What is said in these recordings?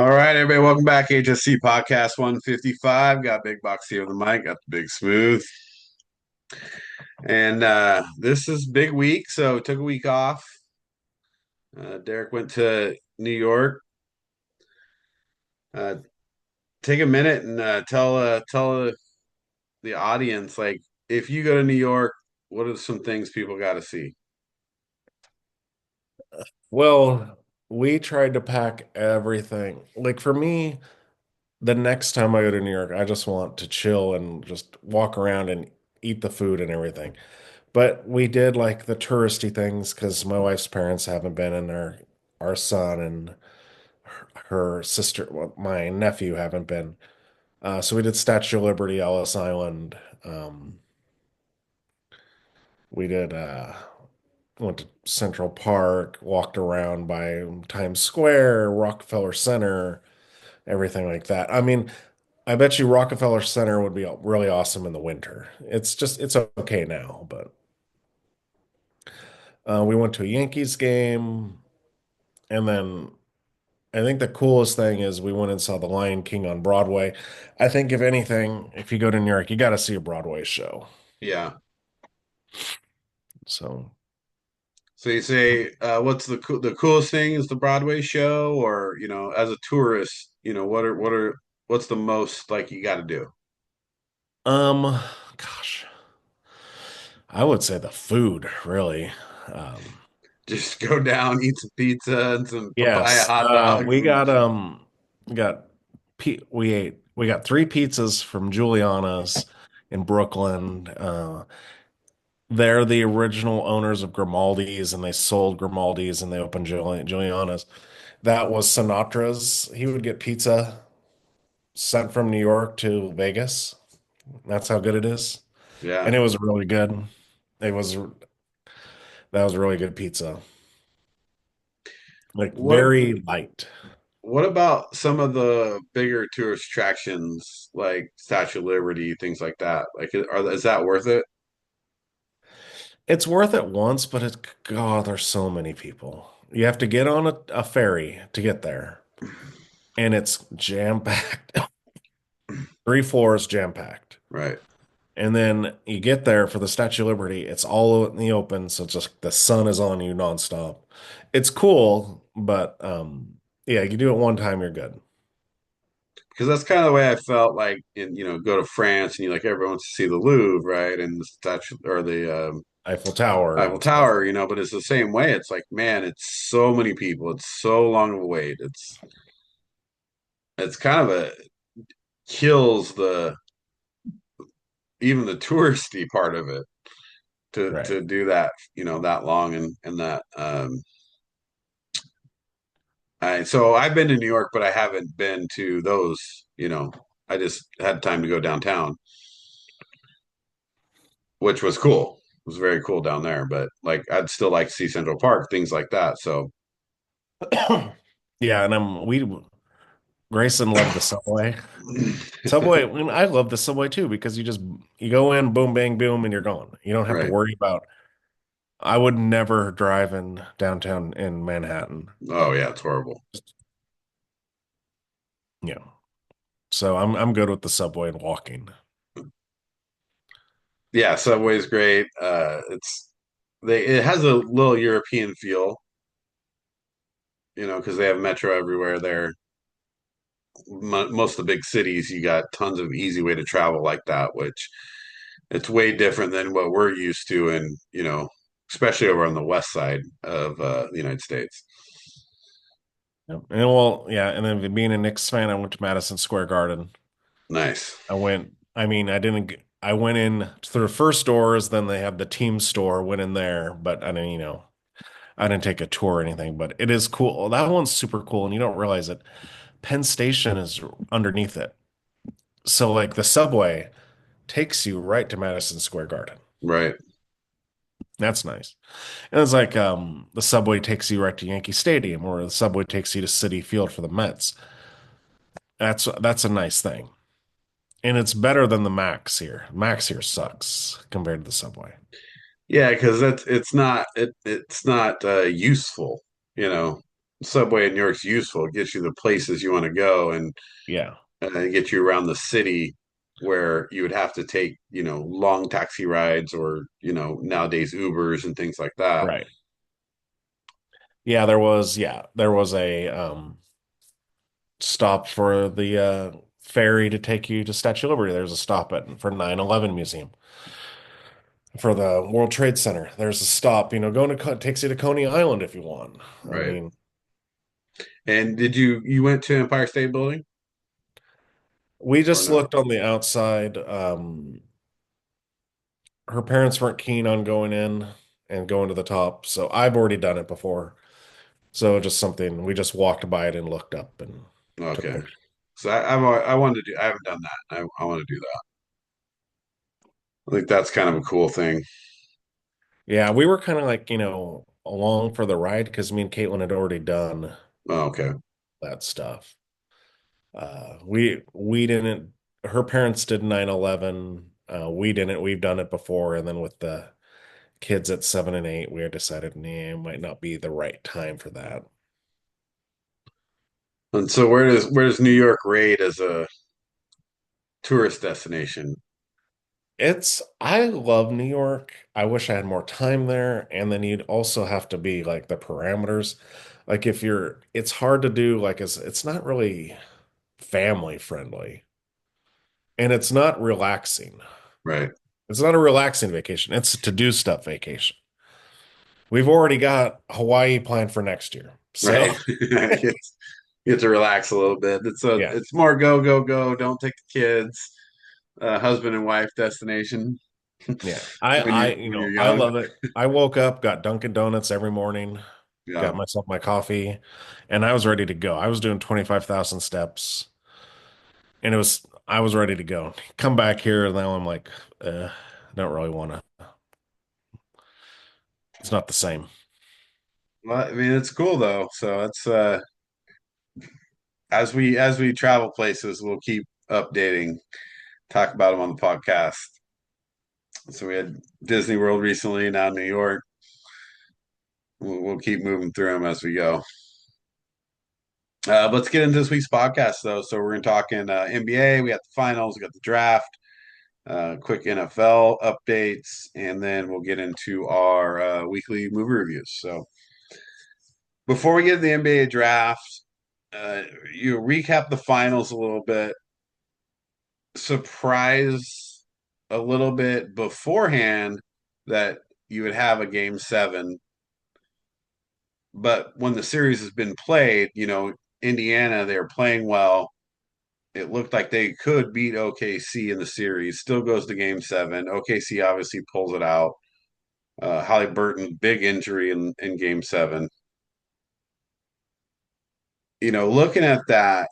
All right, everybody, welcome back. HSC Podcast 155. Got Big Box here on the mic, got the Big Smooth. And this is big week, so took a week off. Derek went to New York. Uh, Take a minute and tell the audience, like, if you go to New York, what are some things people got to see? Well, we tried to pack everything. Like for me, the next time I go to New York, I just want to chill and just walk around and eat the food and everything. But we did like the touristy things because my wife's parents haven't been, and our son and her sister, well, my nephew haven't been. So we did Statue of Liberty, Ellis Island. Um, we did went to Central Park, walked around by Times Square, Rockefeller Center, everything like that. I mean, I bet you Rockefeller Center would be really awesome in the winter. It's okay now, but we went to a Yankees game, and then I think the coolest thing is we went and saw The Lion King on Broadway. I think if anything, if you go to New York, you got to see a Broadway show. Yeah. So, So you say, what's the coolest thing is the Broadway show, or as a tourist, what's the most like you got to do? um, gosh, I would say the food, really. Um, Just go down, eat some pizza and some papaya Yes, hot dogs. we got we got three pizzas from Giuliana's in Brooklyn. They're the original owners of Grimaldi's, and they sold Grimaldi's and they opened Giuliana's. That was Sinatra's. He would get pizza sent from New York to Vegas. That's how good it is, Yeah. and it was really good. It was That was a really good pizza, like What very light. what about some of the bigger tourist attractions like Statue of Liberty, things like that? Like, is that worth it? It's worth it once, but God, there's so many people. You have to get on a ferry to get there, and it's jam-packed. Three floors jam-packed. Right. And then you get there for the Statue of Liberty. It's all in the open, so it's just the sun is on you nonstop. It's cool, but yeah, you do it one time, you're good. Because that's kind of the way I felt like go to France and you like everyone wants to see the Louvre, right? And the statue or the Eiffel Tower Eiffel and stuff. Tower, but it's the same way. It's like, man, it's so many people. It's so long of a wait. It's kind of a kills the even the touristy part of it Right. to do that, that long and that so I've been to New York, but I haven't been to those. I just had time to go downtown, which was cool. It was very cool down there, but like I'd still like to see Central Park, things like that. So Yeah, and we Grayson loved the subway. Subway, I mean, I love the subway too because you go in, boom, bang, boom, and you're gone. You don't have to right. worry about. I would never drive in downtown in Manhattan. Oh yeah, it's horrible. Yeah, so I'm good with the subway and walking. Yeah, Subway's great. It has a little European feel, because they have metro everywhere there. Most of the big cities, you got tons of easy way to travel like that, which it's way different than what we're used to, and especially over on the west side of the United States. Yep. And well, yeah, and then being a Knicks fan, I went to Madison Square Garden. Nice, I mean, I went in through the first doors, then they have the team store, went in there, but I didn't, I didn't take a tour or anything, but it is cool. That one's super cool, and you don't realize it. Penn Station is underneath it. So like the subway takes you right to Madison Square Garden. right? That's nice. And it's like the subway takes you right to Yankee Stadium, or the subway takes you to Citi Field for the Mets. That's a nice thing. And it's better than the Max here. Max here sucks compared to the subway. Yeah, because it's not useful, you know. subway in New York's useful. It gets you the places you want to go and Yeah, get you around the city where you would have to take, long taxi rides or, nowadays Ubers and things like that. right. Yeah, there was a stop for the ferry to take you to Statue of Liberty. There's a stop at for 9/11 Museum. For the World Trade Center, there's a stop. Going to takes you to Coney Island if you want. I Right. mean, And did you went to Empire State Building we or just no? looked on the outside. Her parents weren't keen on going in and going to the top, so I've already done it before. So just something we just walked by it and looked up and took Okay. pictures. So I wanted to do, I haven't done that. I want to do that. I think that's kind of a cool thing. Yeah, we were kind of like, along for the ride because me and Caitlin had already done Oh, okay. that stuff. We didn't. Her parents did 9/11. We didn't. We've done it before, and then with the kids at 7 and 8, we had decided, nah, it might not be the right time for that. And so where does New York rate as a tourist destination? I love New York. I wish I had more time there. And then you'd also have to be like the parameters. Like it's hard to do like it's not really family friendly and it's not relaxing. Right. It's not a relaxing vacation. It's a to do stuff vacation. We've already got Hawaii planned for next year. So, Right. You get to relax a little bit. yeah. It's more go, go, go. Don't take the kids. Husband and wife destination Yeah. I when I, you're I young. love it. I woke up, got Dunkin' Donuts every morning, Yeah. got myself my coffee, and I was ready to go. I was doing 25,000 steps and I was ready to go. Come back here and now I'm like, I don't really want to. It's not the same. Well, I mean, it's cool though. So it's as we travel places, we'll keep updating, talk about them on the podcast. So we had Disney World recently, now New York. We'll keep moving through them as we go. Let's get into this week's podcast, though. So we're going to talk in NBA. We got the finals, we got the draft, quick NFL updates, and then we'll get into our weekly movie reviews. So before we get to the NBA draft, you recap the finals a little bit. Surprise a little bit beforehand that you would have a game 7, but when the series has been played, Indiana, they're playing well. It looked like they could beat OKC in the series. Still goes to game 7. OKC obviously pulls it out. Halliburton, big injury in game 7. Looking at that,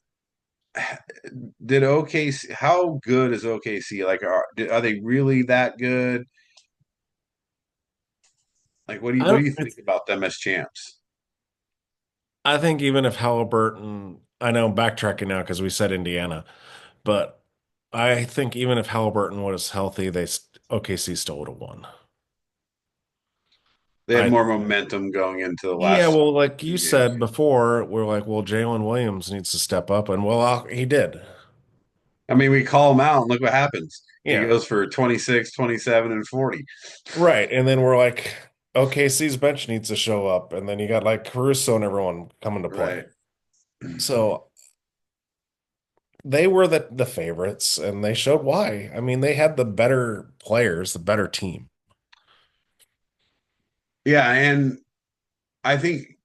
did OKC, how good is OKC? Like, are they really that good? Like, what do you I what don't, do you think about them as champs? I think even if Halliburton, I know I'm backtracking now because we said Indiana, but I think even if Halliburton was healthy, OKC still would have won. They had I more momentum going into the Yeah, last well, like you few games. said before, we're like, well, Jalen Williams needs to step up, and well, he did. I mean, we call him out and look what happens. He Yeah, goes for 26, 27, and 40. right. And then we're like, OKC's bench needs to show up, and then you got like Caruso and everyone coming to play. Right. So they were the favorites, and they showed why. I mean, they had the better players, the better team. Yeah, and I think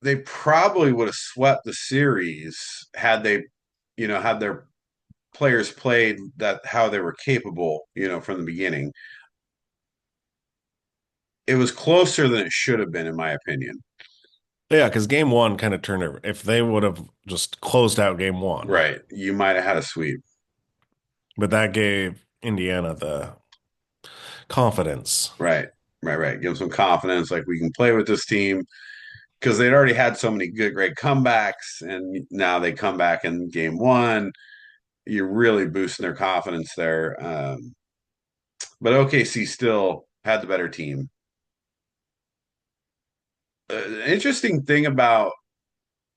they probably would have swept the series had had their players played that how they were capable, from the beginning. It was closer than it should have been, in my opinion. Yeah, because game one kind of turned over. If they would have just closed out game one, Right. You might have had a sweep. but that gave Indiana the confidence. Right. Right, right. Give them some confidence, like we can play with this team because they'd already had so many good, great comebacks, and now they come back in game 1. You're really boosting their confidence there. But OKC still had the better team. Interesting thing about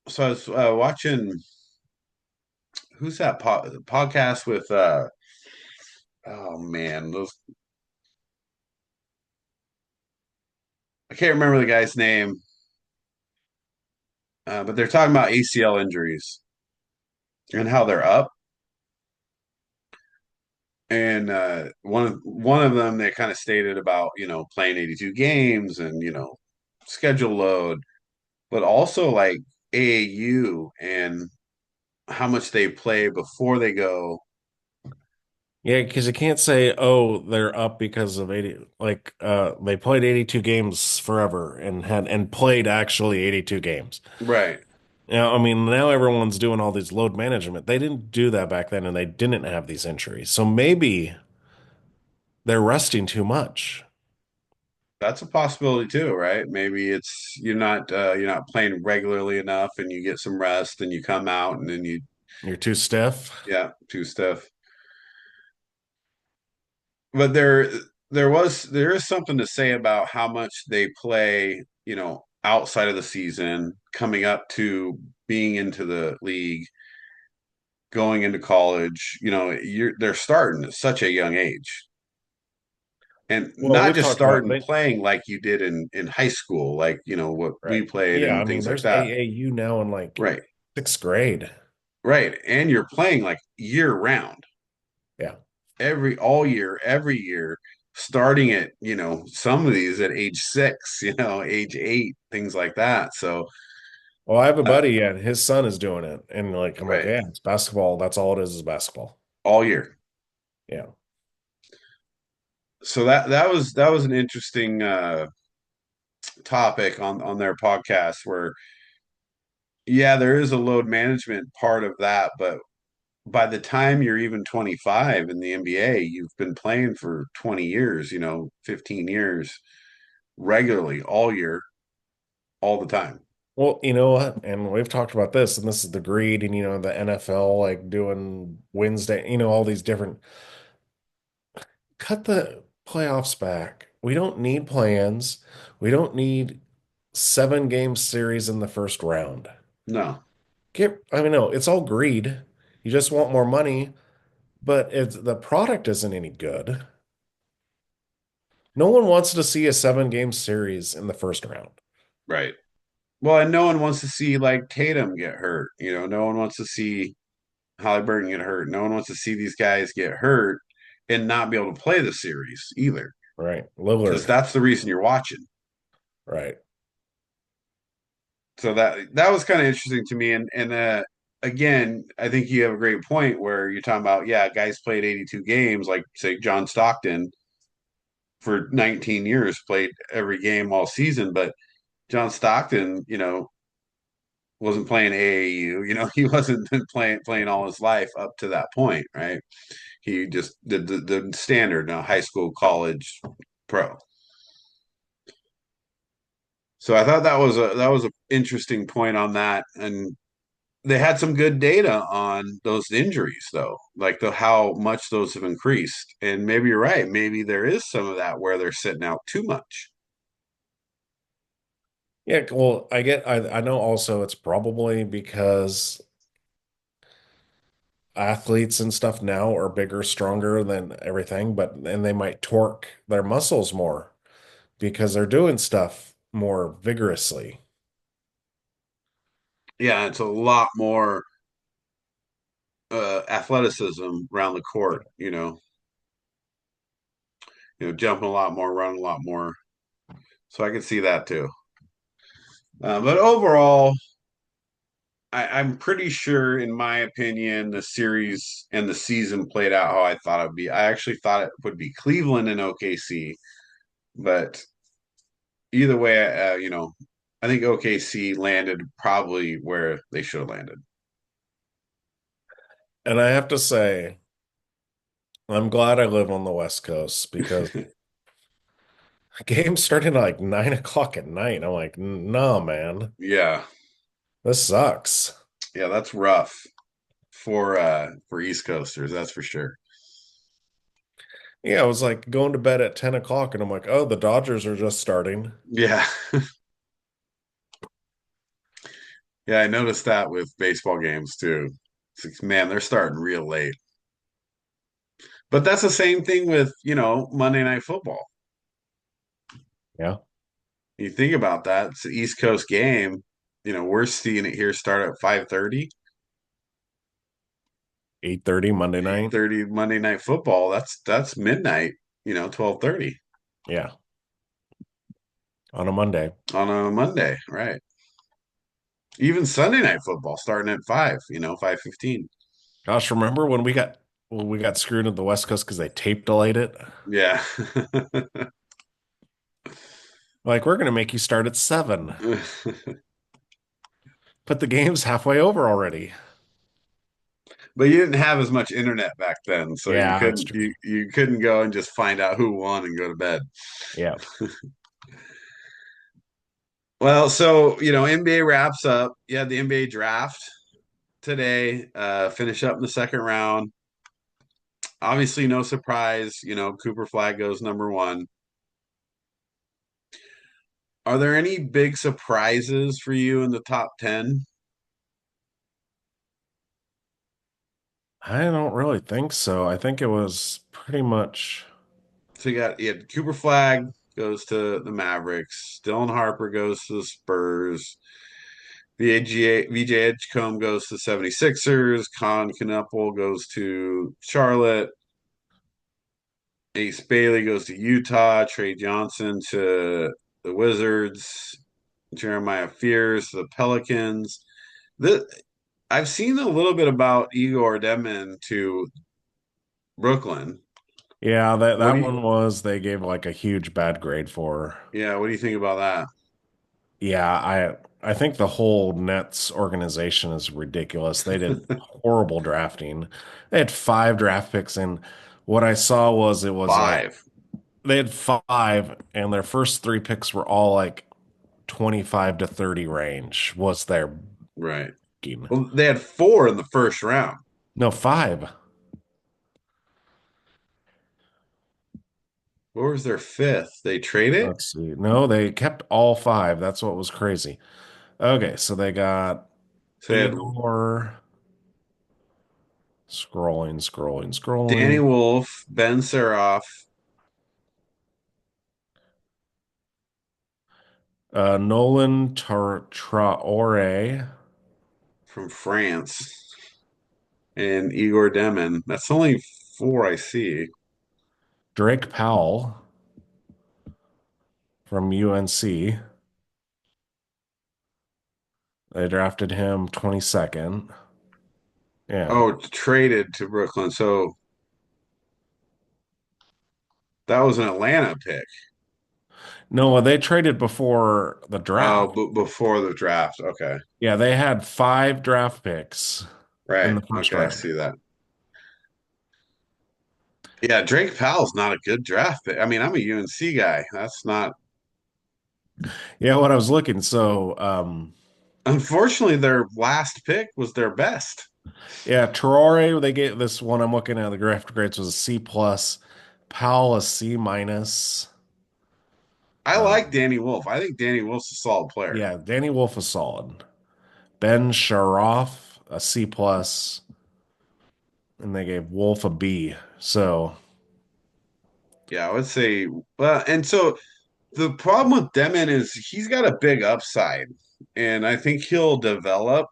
so I was watching who's that podcast with oh man those I can't remember the guy's name, but they're talking about ACL injuries and how they're up. And one of them they kind of stated about playing 82 games and schedule load, but also like AAU and how much they play before they go. Yeah, because you can't say, oh, they're up because of 80, like they played 82 games forever and played actually 82 games. Right. Now, I mean, now everyone's doing all these load management. They didn't do that back then and they didn't have these injuries. So maybe they're resting too much. That's a possibility too, right? Maybe it's you're not playing regularly enough and you get some rest and you come out and then you You're too stiff. yeah, too stiff. But there is something to say about how much they play, outside of the season, coming up to being into the league, going into college, they're starting at such a young age. And Well, not we've just talked about starting they, playing like you did in high school, like, what we right. played Yeah, I and mean, things like there's that. AAU now in like Right. sixth grade. Right. And you're playing like year round, Yeah. all year, every year, starting at, some of these at age 6, age 8, things like that. So, Well, I have a uh, buddy and his son is doing it. And like, I'm like, right. yeah, it's basketball. That's all it is basketball. All year. Yeah. So that was an interesting topic on their podcast where yeah, there is a load management part of that, but by the time you're even 25 in the NBA, you've been playing for 20 years, 15 years regularly all year, all the time. Well, you know what? And we've talked about this, and this is the greed, and the NFL like doing Wednesday, all these different cut the playoffs back. We don't need plans. We don't need 7 game series in the first round. No, I mean, no, it's all greed. You just want more money, but the product isn't any good. No one wants to see a 7 game series in the first round. right. Well, and no one wants to see like Tatum get hurt. No one wants to see Halliburton get hurt. No one wants to see these guys get hurt and not be able to play the series either, Right. because Lillard. that's the reason you're watching. Right. So that was kind of interesting to me. And again, I think you have a great point where you're talking about yeah, guys played 82 games, like say John Stockton for 19 years played every game all season, but John Stockton, wasn't playing AAU. He wasn't been playing all his life up to that point, right? He just did the standard, high school, college, pro. So I thought that was a interesting point on that, and they had some good data on those injuries though, like the how much those have increased. And maybe you're right. Maybe there is some of that where they're sitting out too much. Yeah, well, I know also it's probably because athletes and stuff now are bigger, stronger than everything, but and they might torque their muscles more because they're doing stuff more vigorously. Yeah, it's a lot more athleticism around the court. Jumping a lot more, running a lot more. So I can see that too. But overall, I'm pretty sure, in my opinion, the series and the season played out how I thought it would be. I actually thought it would be Cleveland and OKC, but either way, I think OKC landed probably where they should have landed. And I have to say, I'm glad I live on the West Coast because games starting at like 9 o'clock at night. I'm like, no, man, Yeah, this sucks. yeah, that's rough for East Coasters, that's for sure. Yeah, I was like going to bed at 10 o'clock and I'm like, oh, the Dodgers are just starting. Yeah, Yeah, I noticed that with baseball games too. It's like, man, they're starting real late. But that's the same thing with, Monday Night Football. Yeah. You think about that, it's an East Coast game. We're seeing it here start at 5:30, 8:30 Monday night. 8:30 Monday Night Football. That's midnight, 12:30 Yeah. On a Monday. on a Monday, right? Even Sunday Night Football starting at 5, 5:15. Gosh, remember when we got screwed at the West Coast because they tape delayed it? Yeah. Like, we're gonna make you start at 7. But the game's halfway over already. But you didn't have as much internet back then, so you Yeah, that's couldn't true. you couldn't go and just find out who won and go to bed. Yeah. Well, so NBA wraps up. You had the NBA draft today, finish up in the second round. Obviously, no surprise, Cooper Flag goes number one. Are there any big surprises for you in the top 10? I don't really think so. I think it was pretty much. So you had Cooper Flag goes to the Mavericks, Dylan Harper goes to the Spurs, VJ Edgecombe goes to the 76ers, Con Knuppel goes to Charlotte, Ace Bailey goes to Utah, Trey Johnson to the Wizards, Jeremiah Fears to the Pelicans. The, I've seen a little bit about Igor Demin to Brooklyn. Yeah, that What do that you one was they gave like a huge bad grade for. Yeah, what do you think about that? Yeah, I think the whole Nets organization is ridiculous. They did horrible drafting. They had 5 draft picks, and what I saw was it was like Five. they had 5, and their first 3 picks were all like 25 to 30 range was their Right. picking. Well, they had four in the first round. No, 5. What was their fifth? They traded? Let's see. No, they kept all 5. That's what was crazy. Okay, so they got So they had Igor. Scrolling, scrolling, Danny scrolling. Wolf, Ben Seroff Nolan Traore, from France and Igor Demin. That's only four I see. Drake Powell from UNC. They drafted him 22nd. Yeah. Oh, traded to Brooklyn. So that was an Atlanta pick. No, they traded before the Oh, draft. before the draft. Okay. Yeah, they had 5 draft picks in Right. the first Okay. I round. see that. Yeah. Drake Powell's not a good draft pick. I mean, I'm a UNC guy. That's not, Yeah, what I was looking. So, unfortunately, their last pick was their best. yeah, Traore, they get this one I'm looking at. The draft grades was a C plus, Powell a C minus. I like Um, Danny Wolf. I think Danny Wolf's a solid player. yeah, Danny Wolf is solid. Ben Sharoff a C plus, and they gave Wolf a B. So Yeah, I would say, well, and so the problem with Demon is he's got a big upside, and I think he'll develop,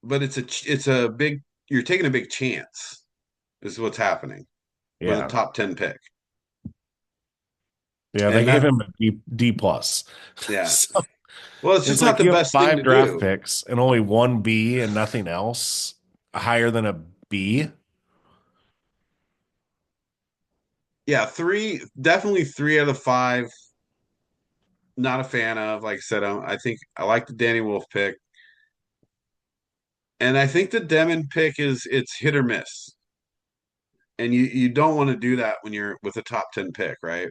but it's a big you're taking a big chance. This is what's happening with a yeah, top 10 pick. yeah, they And gave that him a D plus. yeah. So Well, it's just it's not like the you have best thing five to draft do. picks and only one B and nothing else higher than a B. Yeah, definitely 3 out of 5. Not a fan of. Like I said, I think I like the Danny Wolf pick, and I think the Demon pick is it's hit or miss, and you don't want to do that when you're with a top 10 pick, right?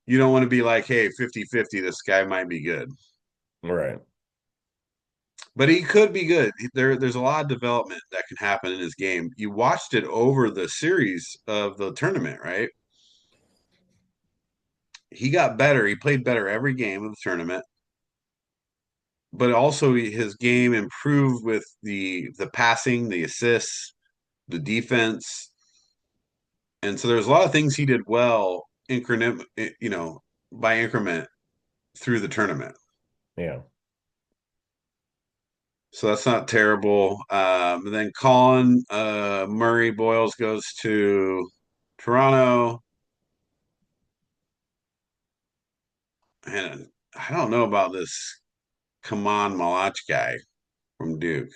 You don't want to be like, hey, 50-50, this guy might be good. Right. But he could be good. There's a lot of development that can happen in his game. You watched it over the series of the tournament, right? he got better. He played better every game of the tournament, but also his game improved with the passing, the assists, the defense, and so there's a lot of things he did well increment, by increment through the tournament. Yeah. So that's not terrible. And then Colin Murray Boyles goes to Toronto, and I don't know about this Kaman Malach guy from Duke.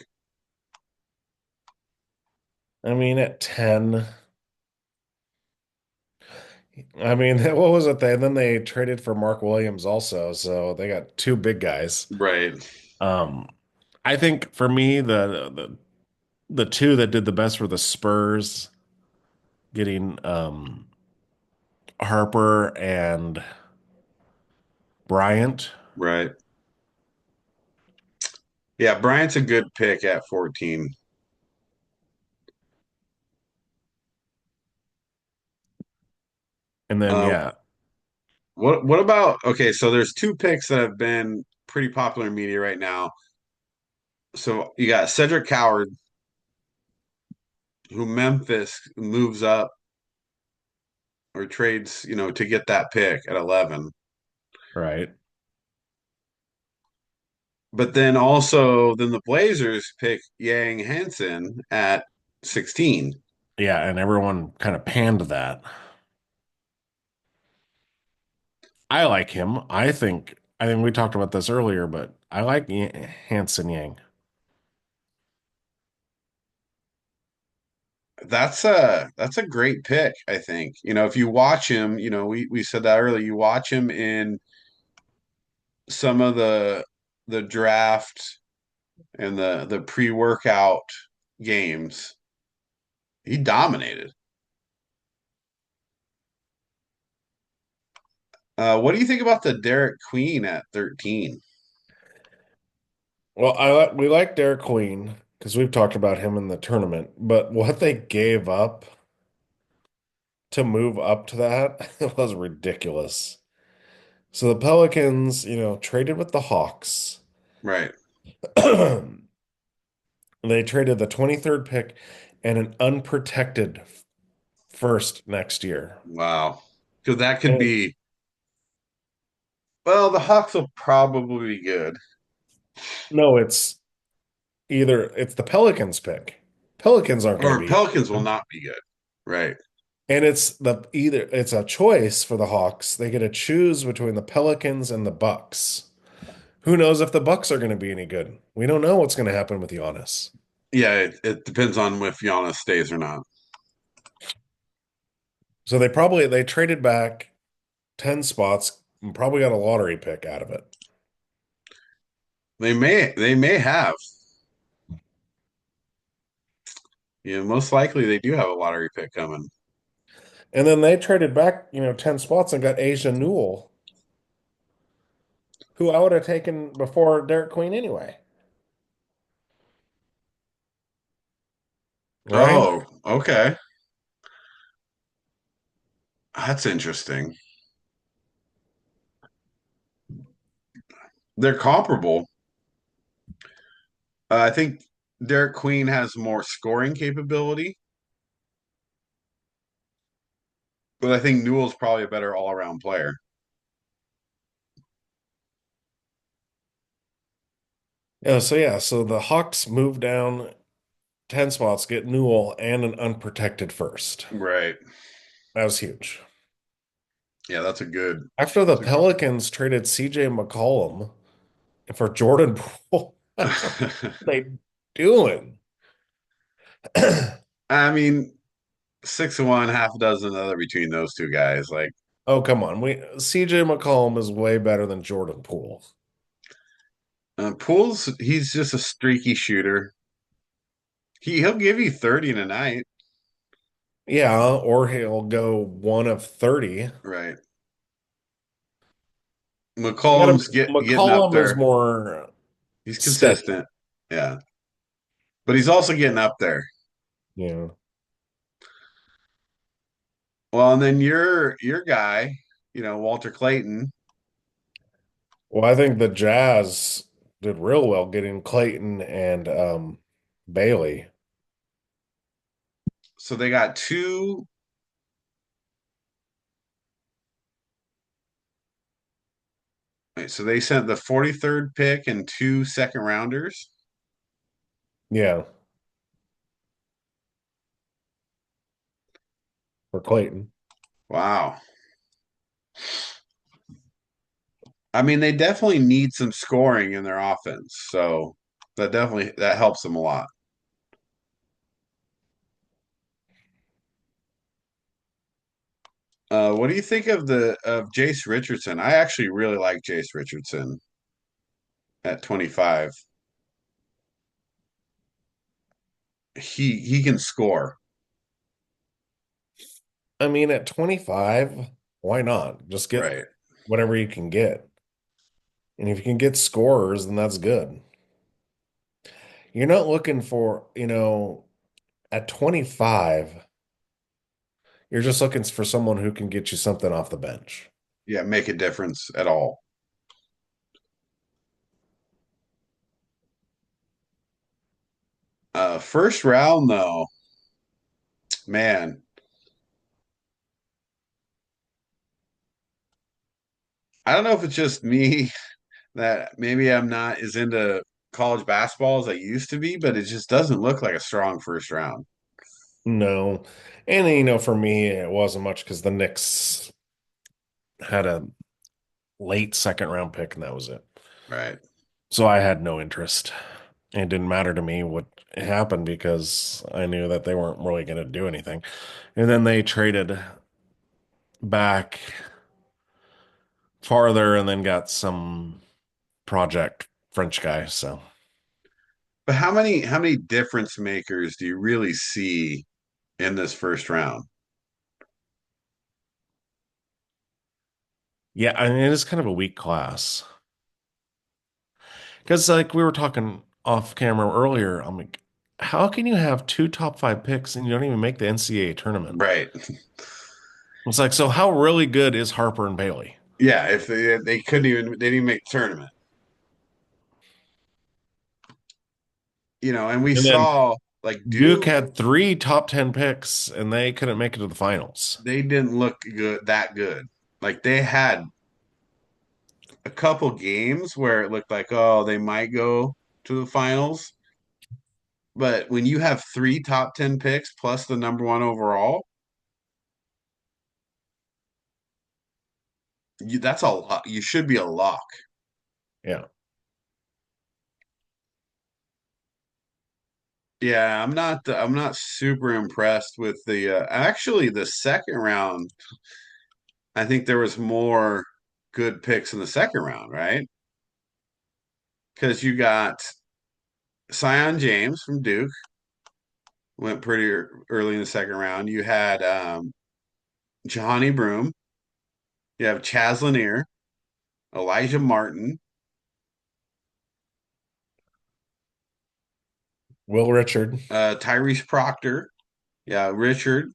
I mean, at 10, I mean, what was it? Then they traded for Mark Williams also, so they got two big guys. Right, Um, I think for me, the two that did the best were the Spurs, getting Harper and Bryant, right. Yeah, Bryant's a good pick at 14. and then Uh, yeah, what about okay? So there's two picks that have been pretty popular in media right now. So you got Cedric Coward, who Memphis moves up or trades, to get that pick at 11. right, But then also, then the Blazers pick Yang Hansen at 16. yeah, and everyone kind of panned that. I like him. I think we talked about this earlier, but I like Hanson Yang. That's a great pick, I think. If you watch him, we said that earlier, you watch him in some of the draft and the pre-workout games, he dominated. What do you think about the Derek Queen at 13? Well, we like Derek Queen because we've talked about him in the tournament, but what they gave up to move up to that was ridiculous. So the Pelicans, traded with the Hawks. Right. They traded the 23rd pick and an unprotected first next year. Wow. Because that could And be, well, the Hawks will probably be good. no, it's the Pelicans pick. Pelicans aren't going to Or be Pelicans will good. not be good. Right. And it's a choice for the Hawks. They get to choose between the Pelicans and the Bucks. Who knows if the Bucks are going to be any good? We don't know what's going to happen with Giannis. Yeah, it depends on if Giannis stays or not. So they traded back 10 spots and probably got a lottery pick out of it. They may have. Most likely they do have a lottery pick coming. And then they traded back, 10 spots and got Asia Newell, who I would have taken before Derek Queen anyway. Right? Oh, okay. That's interesting. They're comparable. I think Derek Queen has more scoring capability, but I think Newell's probably a better all-around player. So the Hawks moved down 10 spots, get Newell and an unprotected first. Right. That was huge. Yeah, that's a good. After the That's Pelicans traded CJ McCollum for Jordan Poole, what a, are they doing? I mean, 6-1, half a dozen other between those two guys. Like Oh, come on. CJ McCollum is way better than Jordan Poole. Poole's, he's just a streaky shooter. He'll give you 30 in a night. Yeah, or he'll go 1 of 30. Right. You got McCollum's getting up McCollum is there. more He's steady. consistent. Yeah. But he's also getting up there. Yeah. Well, and then your guy. Walter Clayton. Well, I think the Jazz did real well getting Clayton and Bailey. So they got two. Wait, so they sent the 43rd pick and two second rounders. Yeah, for Clayton. Wow. I mean, they definitely need some scoring in their offense. So that helps them a lot. What do you think of Jace Richardson? I actually really like Jace Richardson at 25. He can score. I mean, at 25, why not? Just get Right. whatever you can get. And if you can get scorers, then that's good. You're not looking for, at 25, you're just looking for someone who can get you something off the bench. Yeah, make a difference at all. First round though, man, I don't know if it's just me that maybe I'm not as into college basketball as I used to be, but it just doesn't look like a strong first round. No. And, for me, it wasn't much because the Knicks had a late second round pick, and that was it. Right. So I had no interest. It didn't matter to me what happened because I knew that they weren't really going to do anything. And then they traded back farther and then got some project French guy. So, But how many difference makers do you really see in this first round? yeah, I mean, it is kind of a weak class. Because, like, we were talking off camera earlier, I'm like, how can you have two top five picks and you don't even make the NCAA tournament? Right. It's like, so how really good is Harper and Bailey? Yeah, if they couldn't even they didn't even make the tournament. And we And then saw like Duke Duke, had three top 10 picks and they couldn't make it to the finals. they didn't look good. Like they had a couple games where it looked like, oh, they might go to the finals. But when you have three top 10 picks plus the number one overall, that's a lot. You should be a lock. Yeah. Yeah, I'm not super impressed with actually the second round. I think there was more good picks in the second round, right? Because you got Sion James from Duke went pretty early in the second round. You had Johnny Broom. You have Chaz Lanier, Elijah Martin, Will Richard. Tyrese Proctor. Yeah, Richard,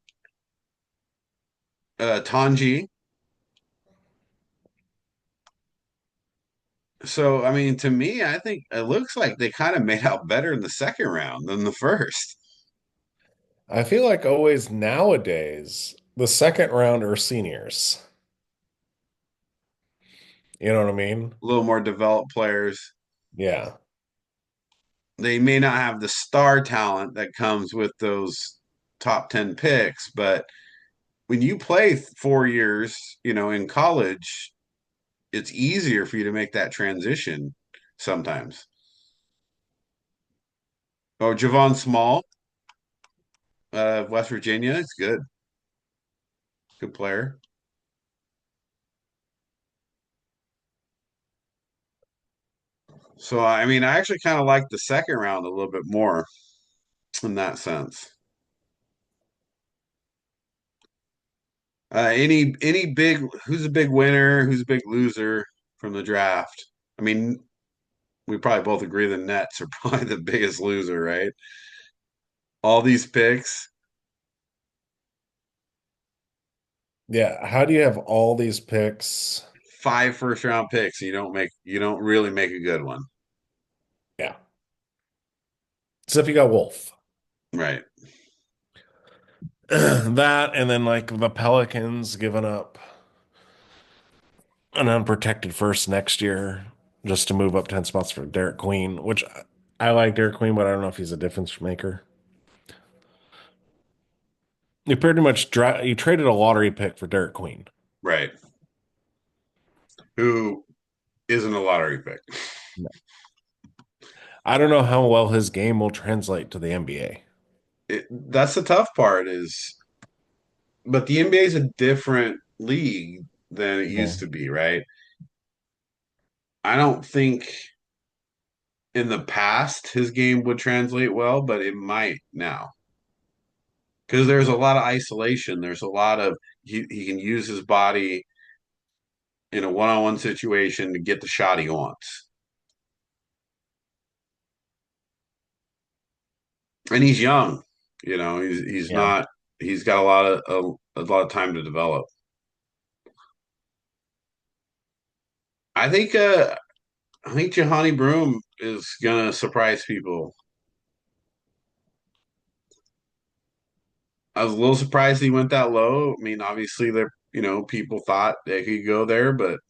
Tanji. So, I mean, to me, I think it looks like they kind of made out better in the second round than the first. I feel like always nowadays, the second round are seniors. You know what I mean? A little more developed players. Yeah. They may not have the star talent that comes with those top 10 picks, but when you play 4 years, in college, it's easier for you to make that transition sometimes. Oh, Javon Small, West Virginia, it's good. Good player. So, I mean, I actually kind of like the second round a little bit more in that sense. Any big who's a big winner, who's a big loser from the draft? I mean, we probably both agree the Nets are probably the biggest loser, right? All these picks. Yeah, how do you have all these picks? Five first round picks, you don't really make a good one. Yeah. Except you got Wolf. Right. That and then like the Pelicans giving up an unprotected first next year just to move up 10 spots for Derek Queen, which I like Derek Queen, but I don't know if he's a difference maker. You pretty much you traded a lottery pick for Derek Queen. Right. Who isn't a lottery pick. I don't know how well his game will translate to the NBA. That's the tough part is, but the NBA is a different league than it Yeah. used to be, right? I don't think in the past his game would translate well, but it might now because there's a lot of isolation. There's a lot of he can use his body in a one-on-one situation to get the shot he wants, and he's young. He's Yeah. not. He's got a lot of time to develop. I think. I think Jahani Broom is gonna surprise people. I was a little surprised he went that low. I mean, obviously, there people thought they could go there, but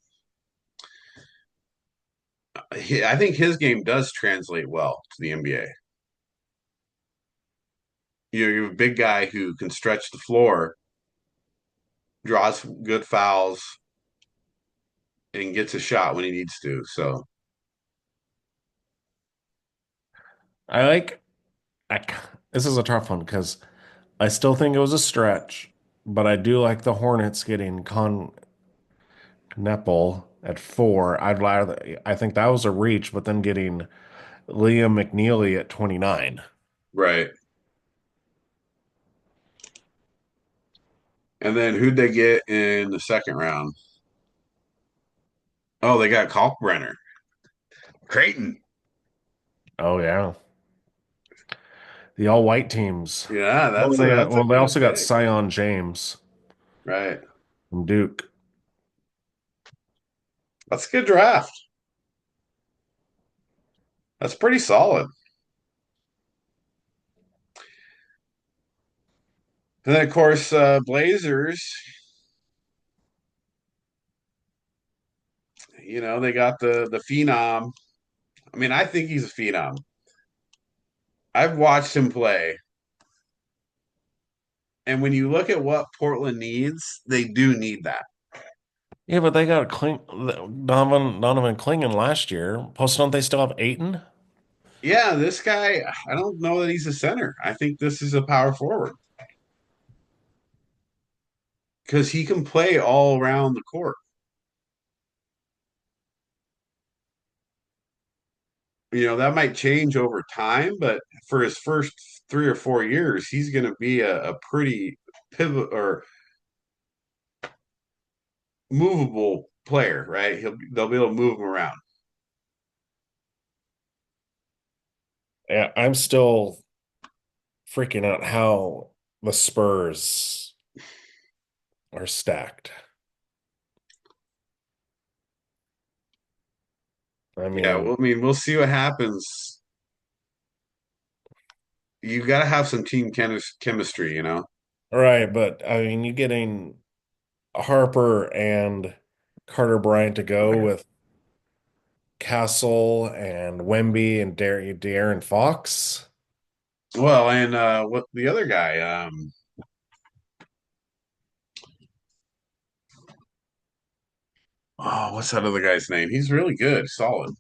I think his game does translate well to the NBA. You have a big guy who can stretch the floor, draws good fouls, and gets a shot when he needs to. So I like I, this is a tough one because I still think it was a stretch, but I do like the Hornets getting Con Nepal at 4. I think that was a reach, but then getting Liam McNeely at 29. right. And then who'd they get in the second round? Oh, they got Kalkbrenner. Creighton. Oh yeah. The all white teams. Yeah, Oh, and that's a they good also got pick. Sion James Right. from Duke. That's a good draft. That's pretty solid. And then of course Blazers, they got the phenom. I mean, I think he's a phenom. I've watched him play, and when you look at what Portland needs, they do need that. Yeah, but they got Donovan Clingan last year. Plus, don't they still have Aiton? Yeah, this guy, I don't know that he's a center. I think this is a power forward because he can play all around the court. That might change over time, but for his first 3 or 4 years, he's going to be a pretty pivot or movable player, right? They'll be able to move him around. Yeah, I'm still freaking out how the Spurs are stacked. I Yeah, well, mean, I mean, we'll see what happens. You got to have some team chemistry. right, but I mean, you getting Harper and Carter Bryant to go with Castle and Wemby and De'Aaron Fox. Well, and what the other guy? Oh, what's that other guy's name? He's really good, solid.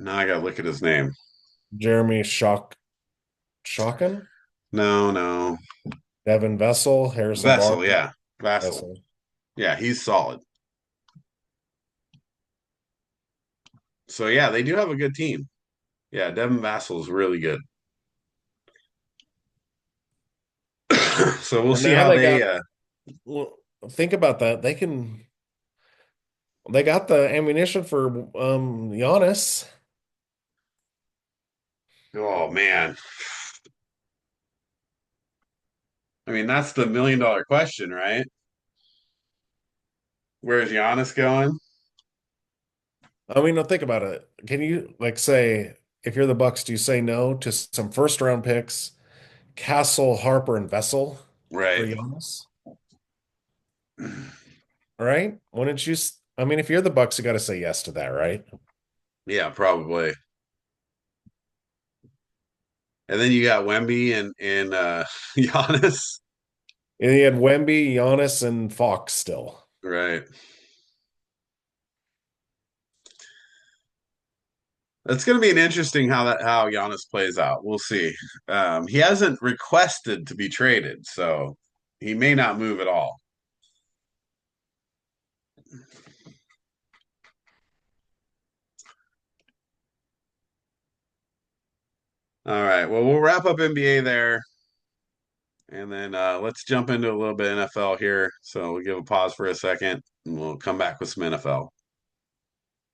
Now I gotta look at his name. Jeremy Shocken, No, no, Devin Vessel, Harrison Vessel. Barnes, Yeah, Vassel. Vessel. Yeah, he's solid. So yeah, they do have a good team. Yeah, Devin Vassell is really good. So we'll And see now how they they. got, well, think about that. They got the ammunition for Giannis. Oh man, I mean, that's the $1 million question, right? Where's Giannis going? I mean, no, think about it. Can you like say if you're the Bucks, do you say no to some first round picks, Castle, Harper, and Vessel for Right. Giannis? Right? Wouldn't you? I mean, if you're the Bucks, you got to say yes to that, right? Yeah, probably. And then you got Wemby and Giannis. And he had Wemby, Giannis, and Fox still. Right. It's going to be an interesting how Giannis plays out. We'll see. He hasn't requested to be traded, so he may not move at all. All right. Well, we'll wrap up NBA there, and then let's jump into a little bit of NFL here. So we'll give a pause for a second, and we'll come back with some NFL.